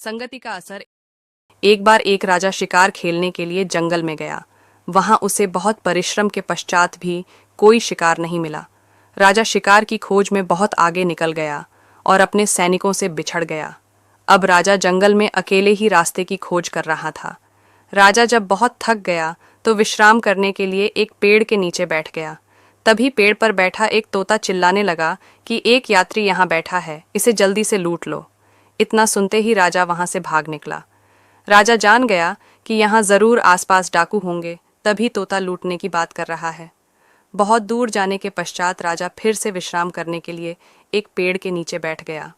संगति का असर। एक बार एक राजा शिकार खेलने के लिए जंगल में गया। वहां उसे बहुत परिश्रम के पश्चात भी कोई शिकार नहीं मिला। राजा शिकार की खोज में बहुत आगे निकल गया और अपने सैनिकों से बिछड़ गया। अब राजा जंगल में अकेले ही रास्ते की खोज कर रहा था। राजा जब बहुत थक गया तो विश्राम करने के लिए एक पेड़ के नीचे बैठ गया। तभी पेड़ पर बैठा एक तोता चिल्लाने लगा कि एक यात्री यहाँ बैठा है, इसे जल्दी से लूट लो। इतना सुनते ही राजा वहां से भाग निकला। राजा जान गया कि यहाँ जरूर आसपास डाकू होंगे, तभी तोता लूटने की बात कर रहा है। बहुत दूर जाने के पश्चात राजा फिर से विश्राम करने के लिए एक पेड़ के नीचे बैठ गया।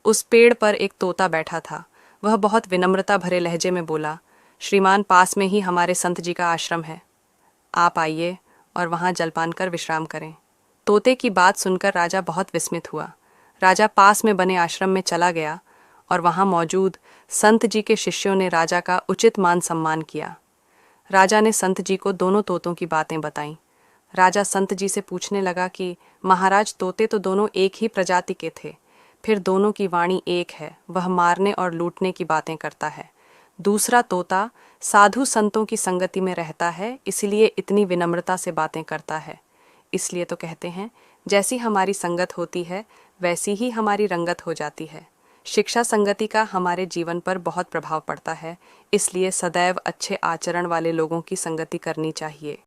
उस पेड़ पर एक तोता बैठा था। वह बहुत विनम्रता भरे लहजे में बोला, श्रीमान, पास में ही हमारे संत जी का आश्रम है, आप आइए और वहां जलपान कर विश्राम करें। तोते की बात सुनकर राजा बहुत विस्मित हुआ। राजा पास में बने आश्रम में चला गया और वहां मौजूद संत जी के शिष्यों ने राजा का उचित मान सम्मान किया। राजा ने संत जी को दोनों तोतों की बातें बताईं। राजा संत जी से पूछने लगा कि महाराज, तोते तो दोनों एक ही प्रजाति के थे, फिर दोनों की वाणी एक है, वह मारने और लूटने की बातें करता है। दूसरा तोता साधु संतों की संगति में रहता है, इसलिए इतनी विनम्रता से बातें करता है। इसलिए तो कहते हैं, जैसी हमारी संगत होती है वैसी ही हमारी रंगत हो जाती है। शिक्षा संगति का हमारे जीवन पर बहुत प्रभाव पड़ता है, इसलिए सदैव अच्छे आचरण वाले लोगों की संगति करनी चाहिए।